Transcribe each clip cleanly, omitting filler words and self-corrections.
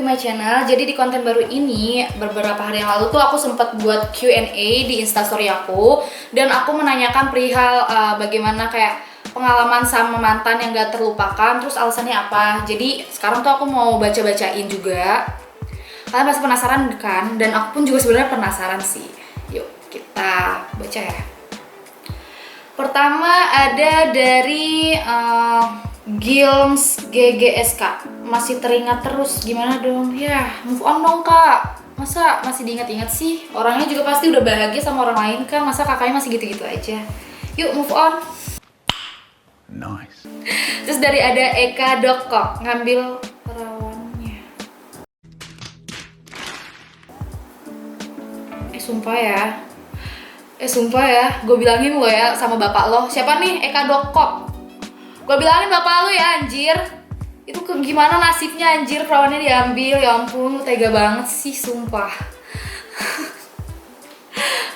to my channel. Jadi di konten baru ini, beberapa hari yang lalu tuh aku sempat buat Q&A di instastory aku. Dan aku menanyakan perihal bagaimana kayak pengalaman sama mantan yang gak terlupakan, terus alasannya apa. Jadi sekarang tuh aku mau baca-bacain juga. Kalian pasti penasaran kan? Dan aku pun juga sebenarnya penasaran sih. Yuk kita baca ya. Pertama ada dari Gilms GGSK. Masih teringat terus, gimana dong? Ya, move on dong kak. Masa masih diingat-ingat sih? Orangnya juga pasti udah bahagia sama orang lain kan. Masa kakaknya masih gitu-gitu aja? Yuk move on. Nice. Terus dari ada Eka Dokok, ngambil perawannya. Sumpah ya, gue bilangin lo ya sama bapak lo. Siapa nih Eka Dokok? Gue bilangin bapak lo ya anjir. Itu gimana nasibnya anjir, perawannya diambil. Ya ampun, lu tega banget sih sumpah.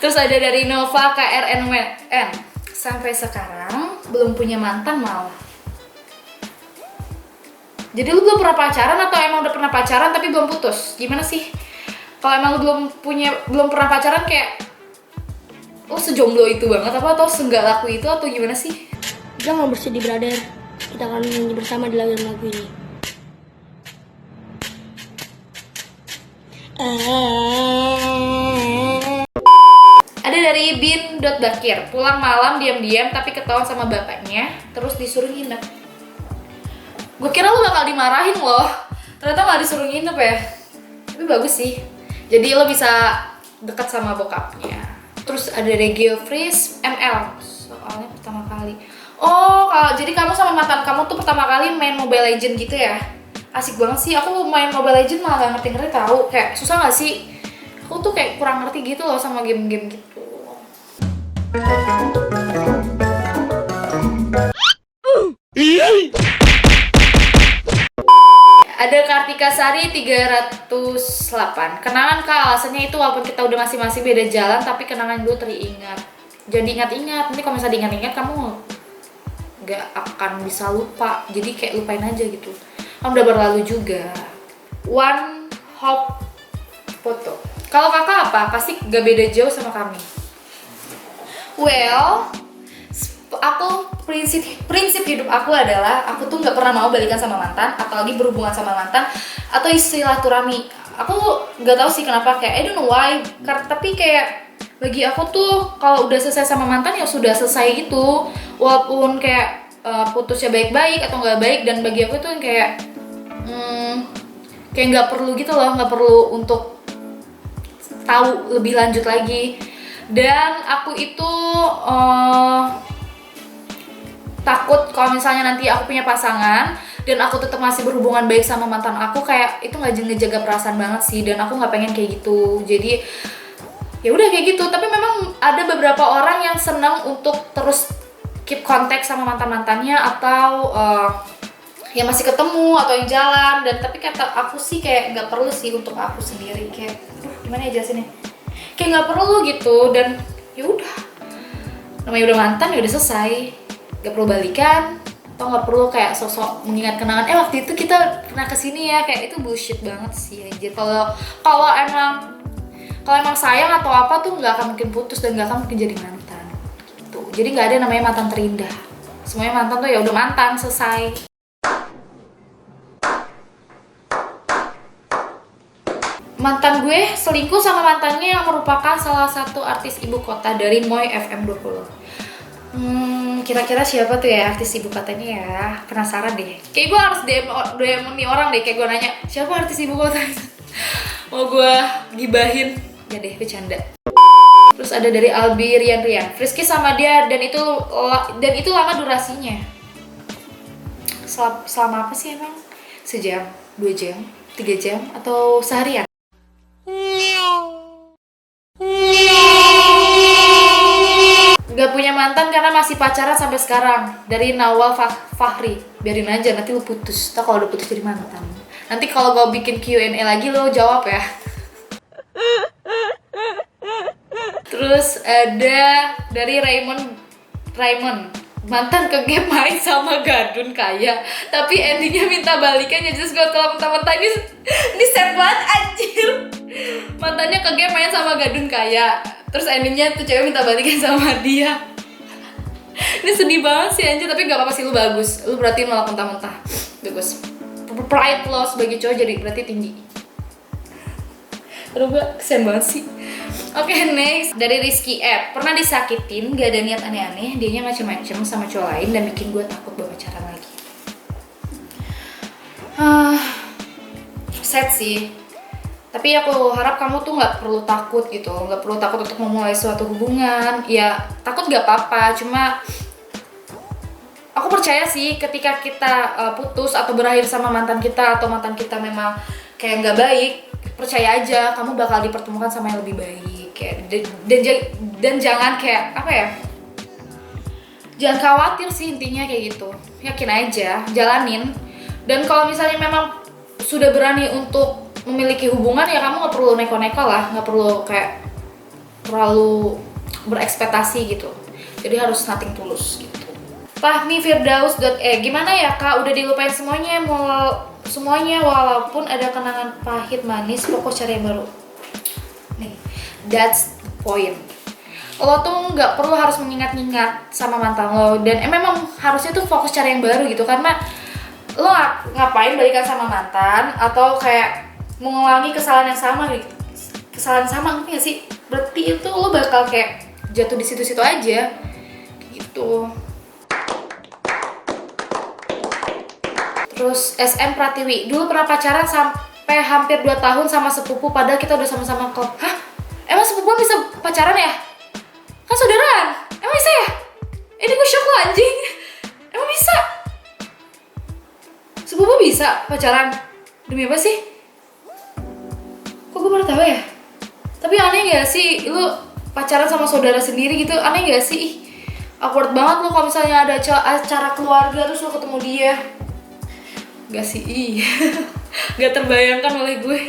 Terus ada dari Nova KRNWN. Sampai sekarang belum punya mantan malah. Jadi lu belum pernah pacaran atau emang udah pernah pacaran tapi belum putus? Gimana sih? Kalau emang lu belum pernah pacaran kayak lu sejomblo itu banget apa atau senggak laku itu atau gimana sih? Jangan bersedih brother, kita akan nyanyi bersama di lagu ini. Ada dari bin.bakir, pulang malam diam-diam tapi ketahuan sama bapaknya, terus disuruh nginep. Gue kira lu bakal dimarahin loh, ternyata gak disuruh nginep ya. Tapi bagus sih, jadi lo bisa dekat sama bokapnya. Terus ada dari Geofreeze ML, soalnya pertama kali. Oh, jadi kamu sama mantan kamu tuh pertama kali main Mobile Legend gitu ya? Asik banget sih, aku main Mobile Legend malah gak ngerti-ngerti tahu. Kayak susah gak sih? Aku tuh kayak kurang ngerti gitu loh sama game-game gitu. Ada Kartika Sari 308. Kenangan kak, alasannya itu walaupun kita udah masing-masing beda jalan, tapi kenangan dulu teringat. Jangan diingat-ingat, nanti kalau misalnya diingat-ingat kamu gak akan bisa lupa. Jadi kayak lupain aja gitu. Kamu udah berlalu juga. One Hope Foto. Kalau kakak apa? Pasti gak beda jauh sama kami. Well, aku prinsip hidup aku adalah aku tuh nggak pernah mau balikan sama mantan, apalagi berhubungan sama mantan atau silaturahmi. Aku nggak tahu sih kenapa, kayak I don't know why, tapi kayak bagi aku tuh kalau udah selesai sama mantan ya sudah selesai gitu, walaupun kayak putusnya baik-baik atau nggak baik. Dan bagi aku tuh kayak kayak nggak perlu gitu loh, nggak perlu untuk tahu lebih lanjut lagi. Dan aku itu takut kalau misalnya nanti aku punya pasangan dan aku tetap masih berhubungan baik sama mantan aku, kayak itu nggak ngejaga perasaan banget sih, dan aku nggak pengen kayak gitu. Jadi ya udah kayak gitu. Tapi memang ada beberapa orang yang senang untuk terus keep kontak sama mantannya atau yang masih ketemu atau yang jalan. Dan tapi kata aku sih kayak nggak perlu sih untuk aku sendiri, kayak gimana ya jelasinnya, kayak nggak perlu gitu. Dan ya udah, namanya udah mantan ya udah selesai, nggak perlu balikan atau nggak perlu kayak sosok mengingat kenangan waktu itu kita pernah kesini ya. Kayak itu bullshit banget sih anjir. Kalau emang sayang atau apa tuh nggak akan mungkin putus dan nggak akan mungkin jadi mantan gitu. Jadi nggak ada namanya mantan terindah, semuanya mantan tuh ya udah mantan, selesai. Mantan gue selingkuh sama mantannya yang merupakan salah satu artis ibu kota, dari Moy FM20. Kira-kira siapa tuh ya artis ibu kotanya ya? Penasaran deh. Kayak gue harus DM nih orang deh, kayak gue nanya siapa artis ibu kota. Mau gue gibahin. Ya deh, bercanda. Terus ada dari Albi Rian, Frisky sama dia dan itu lama durasinya. Selama apa sih emang? Sejam, 2 jam, 3 jam atau seharian? Gak punya mantan karena masih pacaran sampai sekarang, dari Nawal Fahri. Biarin aja, nanti lu putus. Tau kalau udah putus jadi mantan. Nanti kalau gue bikin Q&A lagi lo jawab ya. Terus ada dari Raymond, mantan ke game main sama gadun kaya, tapi endingnya minta balikan ya. Just gue kalau mentah-mentah ini Ini sad banget anjir. Mantannya ke game main sama gadun kaya. Terus endingnya tuh cewek minta balikan sama dia. Ini sedih banget sih anjir, tapi gak apa-apa sih, lu bagus. Lu berarti nolak mentah-mentah. Bagus. Pride lo sebagai cowok jadi berarti tinggi. Aduh gue kesian banget sih. Oke, next dari Rizky F. Pernah disakitin, gak ada niat aneh-aneh, dianya macem-macem sama cowok lain dan bikin gue takut buat pacaran lagi. Sad sih. Tapi aku harap kamu tuh nggak perlu takut gitu, nggak perlu takut untuk memulai suatu hubungan. Ya takut gak apa-apa, cuma aku percaya sih ketika kita putus atau berakhir sama mantan kita atau mantan kita memang kayak nggak baik, percaya aja kamu bakal dipertemukan sama yang lebih baik. Kayak dan jangan kayak apa ya? Jangan khawatir sih, intinya kayak gitu. Yakin aja, jalanin. Dan kalau misalnya memang sudah berani untuk memiliki hubungan, ya kamu nggak perlu neko-neko lah, nggak perlu kayak terlalu berekspektasi gitu. Jadi harus nothing tulus gitu. Fahmi Firdaus.e, gimana ya kak, udah dilupain semuanya walaupun ada kenangan pahit manis, pokok cari yang baru. Nih, that's the point. Lo tuh nggak perlu harus mengingat-ingat sama mantan lo, dan memang harusnya tuh fokus cari yang baru gitu, karena lo ngapain balikan sama mantan atau kayak mengulangi kesalahan yang sama gitu. Kesalahan sama, ngerti gak sih? Berarti itu lo bakal kayak jatuh di situ-situ aja gitu. Terus SM Pratiwi, dulu pernah pacaran sampai hampir 2 tahun sama sepupu, padahal kita udah sama-sama klub. Hah? Emang sepupuan bisa pacaran ya? Kan saudaraan? Emang bisa ya? Ini gue shock lo anjing. Emang bisa? Sepupu bisa pacaran? Demi apa sih? Kok gue baru tahu ya? Tapi aneh gak sih lu pacaran sama saudara sendiri gitu? Aneh gak sih? Ih, awkward banget lu kalau misalnya ada acara keluarga terus lu ketemu dia. Gak sih, gak terbayangkan oleh gue.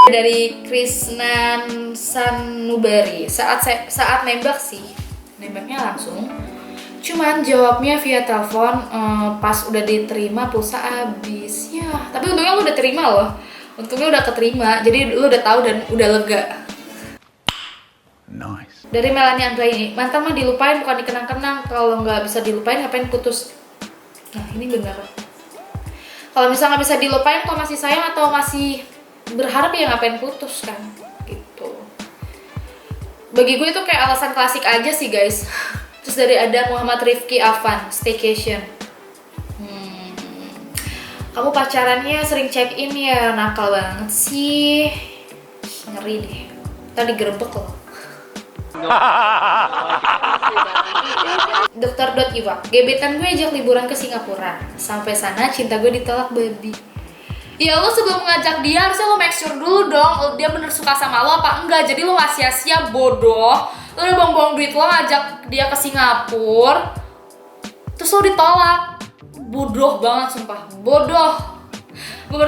Dari Krisnan Sanubari, saat nembak sih, nembaknya langsung. Cuman jawabnya via telepon, pas udah diterima pulsa habis. Ya, tapi untungnya lu udah terima loh. Untungnya udah keterima, jadi lu udah tahu dan udah lega. Nice. Dari Melanie Andraini, mantan mah dilupain bukan dikenang-kenang. Kalau nggak bisa dilupain ngapain putus? Nah ini bener. Kalau misalnya nggak bisa dilupain, kalau masih sayang atau masih berharap, ya ngapain putus kan? Gitu. Bagi gue itu kayak alasan klasik aja sih guys. Terus dari ada Muhammad Rifki Afan, staycation. Kamu pacarannya sering check in ya, nakal banget sih. Ngeri deh, ntar digerebek loh. Dr. Iwa, gebetan gue ajak liburan ke Singapura. Sampai sana cinta gue ditolak babi. Ya lo sebelum ngajak dia harusnya lo make sure dulu dong dia bener suka sama lo apa enggak. Jadi lo gak sia-sia bodoh. Lo udah buang-buang duit lo ngajak dia ke Singapura, terus lo ditolak. Bodoh banget sumpah, bodoh. Gue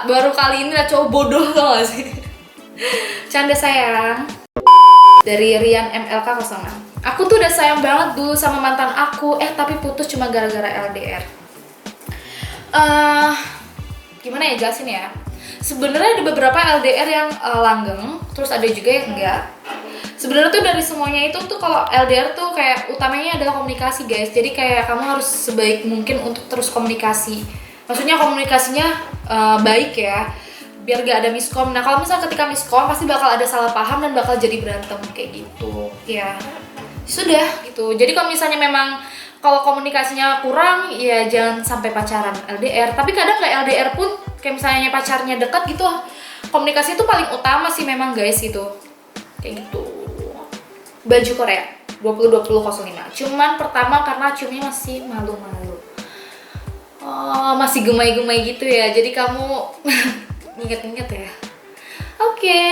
baru kali ini lah cowok bodoh, tau gak sih? Canda sayang. Dari Rian MLK 06, aku tuh udah sayang banget dulu sama mantan aku, tapi putus cuma gara-gara LDR. Gimana ya jelasin ya? Sebenarnya ada beberapa LDR yang langgeng, terus ada juga yang enggak. Sebenarnya tuh dari semuanya itu tuh kalau LDR tuh kayak utamanya adalah komunikasi guys. Jadi kayak kamu harus sebaik mungkin untuk terus komunikasi. Maksudnya komunikasinya baik ya, biar gak ada miskom. Nah kalau misalnya ketika miskom pasti bakal ada salah paham dan bakal jadi berantem kayak gitu. Ya sudah gitu. Jadi kalau misalnya memang kalau komunikasinya kurang, ya jangan sampai pacaran LDR. Tapi kadang nggak LDR pun, kayak misalnya pacarnya dekat gitu, komunikasi itu paling utama sih memang guys gitu. Kayak gitu. Baju Korea 2020-05. Cuman pertama karena ciumnya masih malu-malu. Oh, masih gemai-gemai gitu ya. Jadi kamu inget-inget ya. Oke.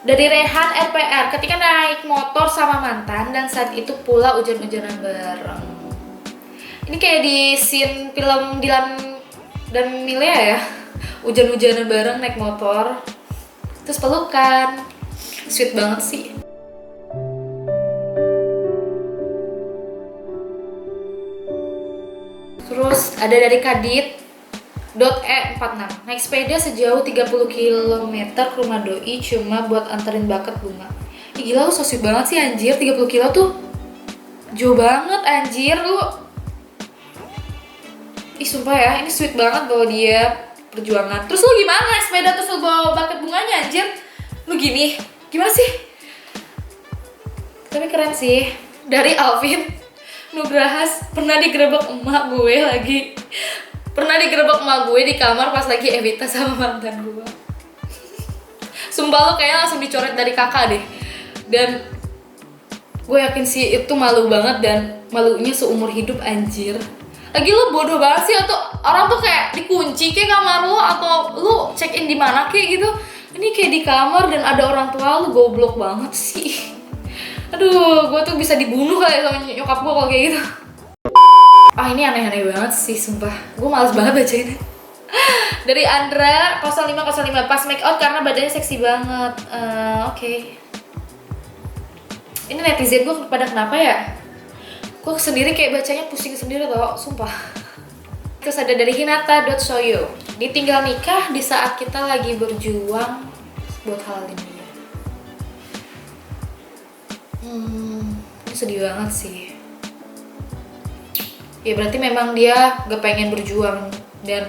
Dari Rehan RPR, ketika naik motor sama mantan dan saat itu pula hujan-hujanan bareng. Ini kayak di scene film Dilan dan Milea ya. Hujan-hujanan bareng naik motor, terus pelukan. Sweet banget sih. Terus ada dari Kadit, .e46 naik sepeda sejauh 30 km ke rumah doi cuma buat anterin bucket bunga. Ih, gila lu so sweet banget sih anjir, 30 kilo tuh jauh banget anjir lu. Ih sumpah ya, ini sweet banget bahwa dia perjuangan. Terus lu gimana naik sepeda terus lu bawa bucket bunganya anjir? Lu gimana sih? Tapi keren sih. Dari Alvin Nugrahas, pernah digerebek emak gue lagi. Pernah digerebek emak gue di kamar pas lagi Evita sama mantan gue. Sumpah lo kayaknya langsung dicoret dari kakak deh. Dan gue yakin sih itu malu banget dan malunya seumur hidup anjir. Lagi lo bodoh banget sih, atau orang tuh kayak dikunci kayak kamar lo atau lo check in di mana kayak gitu. Ini kayak di kamar dan ada orang tua lo, goblok banget sih. Aduh, gue tuh bisa dibunuh kali sama nyokap gue kalau kayak gitu. Ah ini aneh-aneh banget sih, sumpah. Gue males banget bacain. Dari Andra 0505, pas make out karena badannya seksi banget. Oke. Ini netizen gue pada kenapa ya? Gue sendiri kayak bacanya pusing sendiri tau, sumpah. Terus ada dari Hinata.soyo, ditinggal nikah di saat kita lagi berjuang buat halalin dia. Ini sedih banget sih. Ya berarti memang dia gak pengen berjuang dan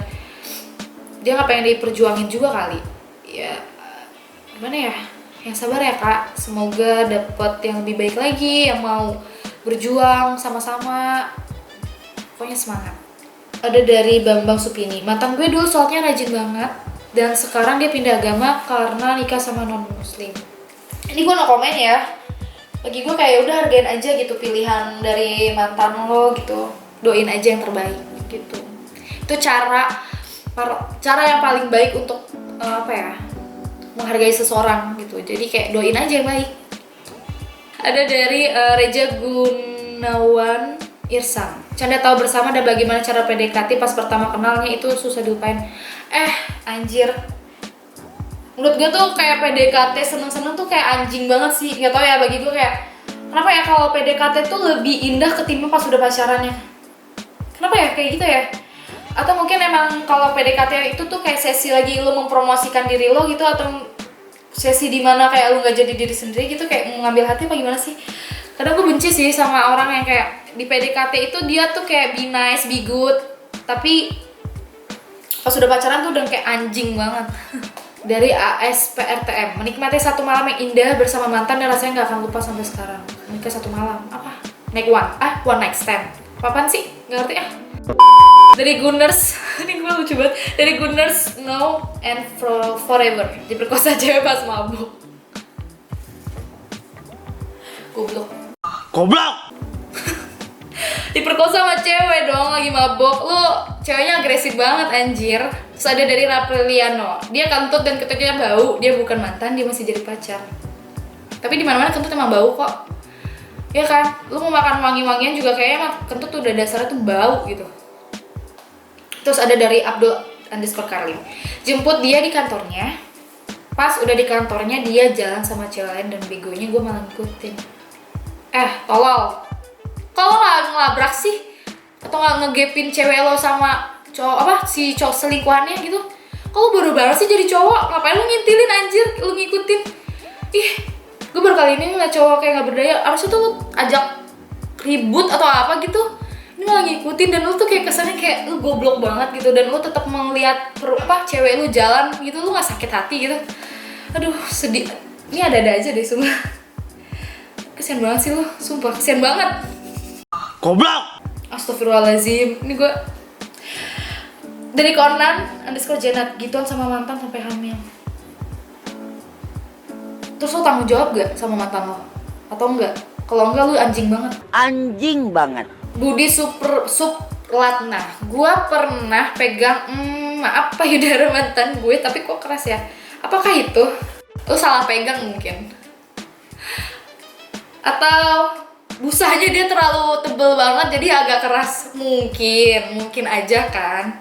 dia gak pengen diperjuangin juga kali. Ya gimana ya? Yang sabar ya kak, semoga dapet yang lebih baik lagi, yang mau berjuang sama-sama. Pokoknya semangat. Ada dari Bambang Supini, mantan gue dulu soalnya rajin banget dan sekarang dia pindah agama karena nikah sama non muslim. Ini gue no komen ya. Bagi gue kayak udah hargain aja gitu pilihan dari mantan lo gitu. Doain aja yang terbaik gitu. Itu cara yang paling baik untuk menghargai seseorang gitu. Jadi kayak doain aja yang baik. Ada dari Reja Gunawan Irsam, canda tahu bersama dan bagaimana cara PDKT pas pertama kenalnya itu susah dilupain. Anjir, menurut gue tuh kayak PDKT seneng-seneng tuh kayak anjing banget sih. Gak tau ya, bagi gue kayak kenapa ya kalau PDKT tuh lebih indah ketimbang pas udah pacarannya. Kenapa ya kayak gitu ya? Atau mungkin emang kalau PDKT itu tuh kayak sesi lagi lo mempromosikan diri lo gitu, atau sesi dimana kayak lo gak jadi diri sendiri gitu, kayak mau ngambil hati apa gimana sih? Kadang gue benci sih sama orang yang kayak di PDKT itu dia tuh kayak be nice, be good, tapi pas udah pacaran tuh udah kayak anjing banget. Dari ASPRTM, menikmati satu malam yang indah bersama mantan dan rasanya gak akan lupa sampai sekarang. Menikah satu malam, apa? One night stand. Apaan sih? Gak ngerti ya. Dari Gunners, ini gue lucu banget. Dari Gunners, Now and Forever, diperkosa cewek pas mabuk. Goblok. Diperkosa sama cewek dong lagi mabok. Lu ceweknya agresif banget anjir. Terus ada dari Rapeliano, dia kentut dan ketutnya bau. Dia bukan mantan, dia masih jadi pacar. Tapi di mana-mana kentut emang bau kok. Ya kan, lu mau makan wangi-wangian juga kayaknya kentut tuh udah dasarnya tuh bau gitu. Terus ada dari Abdul_Karlim, jemput dia di kantornya. Pas udah di kantornya dia jalan sama cewek lain dan begonya gue malah ngikutin. Tolol. Kalau nggak ngelabrak sih, atau nggak ngegepin cewek lo sama cowok si cowok selingkuhannya gitu. Kalau bodoh banget sih jadi cowok, ngapain lu ngintilin anjir, lu ngikutin. Gue baru kali ini ngeliat cowok kayak nggak berdaya. Harusnya tuh lu ajak ribut atau apa gitu. Ini malah ngikutin dan lu tuh kayak kesannya kayak lu goblok banget gitu, dan lu tetap melihat cewek lu jalan gitu, lu nggak sakit hati gitu. Aduh sedih. Ini ada-ada aja deh semua. Kesian banget sih lu, sumpah kesian banget. Goblok. Astagfirullahaladzim. Ini gue dari Conan_Jenat, gituan sama mantan sampai hamil. Terus lo tanggung jawab gak sama mantan lo? Atau enggak? Kalau enggak lu anjing banget. Anjing banget. Budi Supratna, gue pernah pegang maaf payudara mantan gue, tapi kok keras ya? Apakah itu? Lu salah pegang mungkin? Atau busanya dia terlalu tebel banget jadi agak keras? Mungkin aja kan.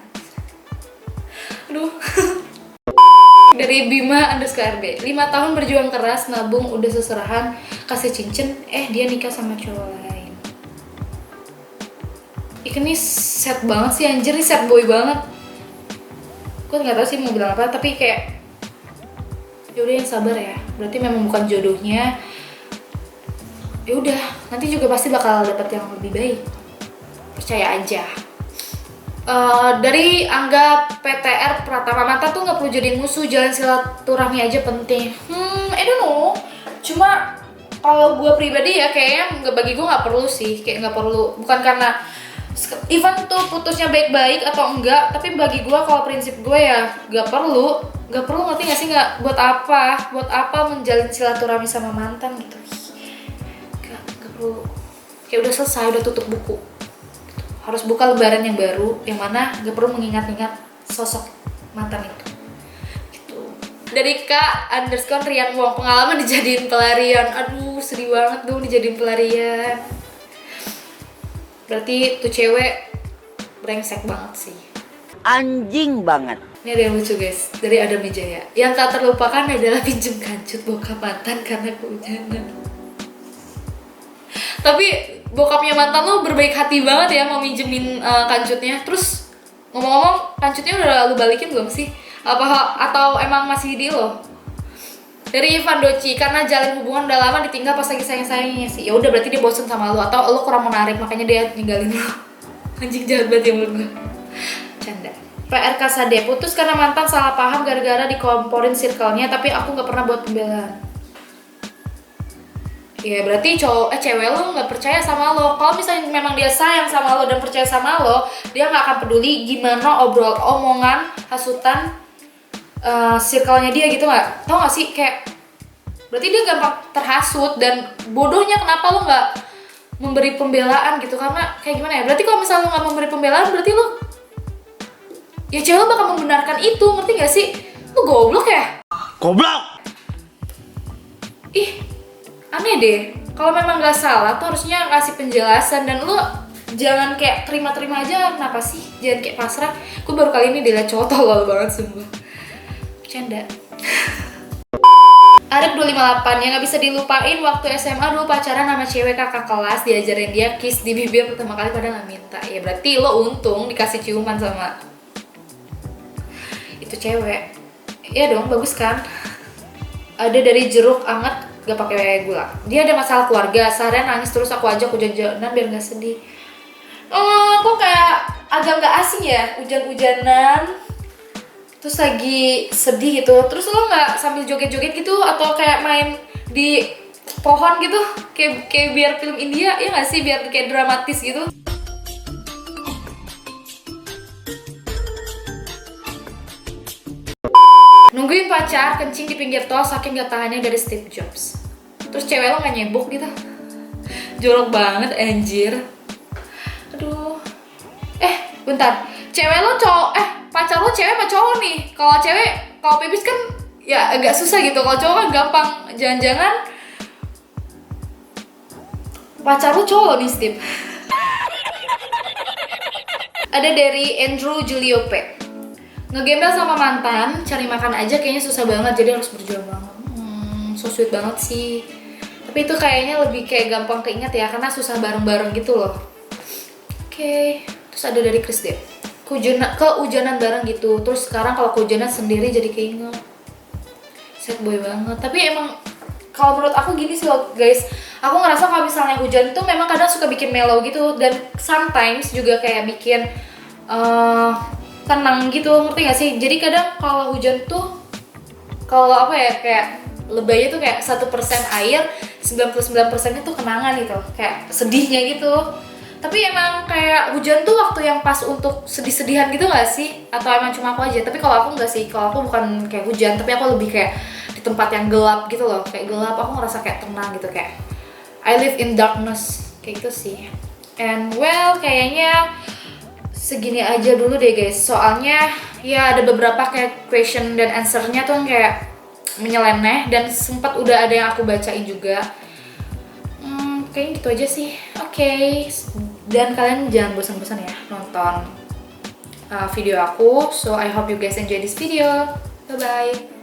Aduh. Dari Bima_RB, 5 tahun berjuang keras, nabung, udah seserahan, kasih cincin, dia nikah sama cowok lain. Ini sad banget sih anjir, ini sad boy banget. gue nggak tahu sih mau bilang apa, tapi kayak ya udah yang sabar ya, berarti memang bukan jodohnya. Ya udah, nanti juga pasti bakal dapet yang lebih baik, percaya aja. Dari Angga PTR Pratama, mantan tuh nggak perlu jadi musuh, jalan silaturahmi aja penting. I don't know, cuma kalau gue pribadi ya kayaknya nggak, bagi gue nggak perlu sih, kayak nggak perlu, bukan karena even tuh putusnya baik-baik atau enggak, tapi bagi gue kalau prinsip gue ya nggak perlu, ngerti nggak sih, nggak, buat apa menjalin silaturahmi sama mantan gitu, nggak perlu, kayak udah selesai, udah tutup buku, harus buka lembaran yang baru, yang mana nggak perlu mengingat-ingat sosok mantan itu. Gitu. Dari Kak_Rian Wong, pengalaman dijadiin pelarian, aduh sedih banget dong dijadiin pelarian. Berarti tuh cewek brengsek banget sih. Anjing banget. Ini ada yang lucu guys, dari Adam Wijaya. Yang tak terlupakan adalah pinjem kancut bokap mantan karena kehujanan. Tapi bokapnya mantan lo berbaik hati banget ya mau minjemin kancutnya. Terus ngomong-ngomong, kancutnya udah lu balikin belum sih? Atau emang masih di lo? Dari Ivan Doci, karena jalin hubungan udah lama ditinggal pas lagi sayang-sayangnya sih. Ya udah berarti dia bosen sama lo atau lo kurang menarik makanya dia ninggalin lo. Anjing jahat banget ya menurut gue. Canda. PRK Sade, putus karena mantan salah paham gara-gara dikomporin circle-nya, tapi aku nggak pernah buat pembelaan. Ya berarti cewek lo nggak percaya sama lo. Kalau misalnya memang dia sayang sama lo dan percaya sama lo, dia nggak akan peduli gimana omongan, hasutan, circle-nya dia gitu nggak? Tau nggak sih, kayak berarti dia gampang terhasut, dan bodohnya kenapa lo nggak memberi pembelaan gitu, karena kayak gimana ya, berarti kalau misalnya lo nggak memberi pembelaan berarti lo ya cewek lo bakal membenarkan itu, ngerti nggak sih? Lo goblok ya? Goblok! Ih, aneh deh. Kalau memang nggak salah tuh harusnya kasih penjelasan, dan lo jangan kayak terima-terima aja. Kenapa sih? Jangan kayak pasrah. Gue baru kali ini dilihat cowok tolol banget sumpah. Bercanda. Arif 258, yang gak bisa dilupain waktu SMA dulu pacaran sama cewek kakak kelas, diajarin dia kiss di bibir pertama kali padahal gak minta. Ya berarti lo untung dikasih ciuman sama itu cewek. Iya dong, bagus kan? Ada dari Jeruk Anget, gak pakai gula. Dia ada masalah keluarga, seharian nangis terus aku ajak hujan-hujanan biar gak sedih. Kok kayak agak gak asing ya, hujan-hujanan terus lagi sedih gitu, terus lo nggak sambil joget-joget gitu atau kayak main di pohon gitu, kayak biar film India ya nggak sih, biar kayak dramatis gitu. Nungguin pacar kencing di pinggir tol saking gak tahannya dari Steve Jobs. Terus cewek lo nggak nyebok gitu, jorok banget anjir. Aduh, bentar, cewek lo pacar lo cewek apa cowok nih? Kalau pipis kan ya agak susah gitu. Kalau cowok kan gampang. Jangan-jangan pacar lo cowok nih, Steve. Ada dari Andrew Julio P. Ngegembel sama mantan, cari makan aja kayaknya susah banget, jadi harus berjuang banget. So sweet banget sih. Tapi itu kayaknya lebih kayak gampang keinget ya, karena susah bareng-bareng gitu loh. Oke. Terus ada dari Chris Dev. Kehujanan bareng gitu, terus sekarang kalau kehujanan sendiri jadi keinget. Sad boy banget. Tapi emang kalau menurut aku gini sih loh guys, aku ngerasa kalau misalnya hujan tuh memang kadang suka bikin mellow gitu, dan sometimes juga kayak bikin tenang gitu, ngerti gak sih? Jadi kadang kalau hujan tuh, kalau apa ya, kayak lebaynya tuh kayak 1% air, 99%-nya tuh kenangan gitu, kayak sedihnya gitu. Tapi emang kayak hujan tuh waktu yang pas untuk sedih-sedihan gitu gak sih? Atau emang cuma aku aja? Tapi kalau aku gak sih, kalau aku bukan kayak hujan, tapi aku lebih kayak di tempat yang gelap gitu loh. Kayak gelap, aku ngerasa kayak tenang gitu, kayak I live in darkness, kayak gitu sih. And well, kayaknya segini aja dulu deh guys. Soalnya ya ada beberapa kayak question dan answer-nya tuh kayak menyeleneh, dan sempat udah ada yang aku bacain juga. Kayaknya gitu aja sih. Oke. Dan kalian jangan bosan-bosan ya nonton video aku. So I hope you guys enjoy this video. Bye bye.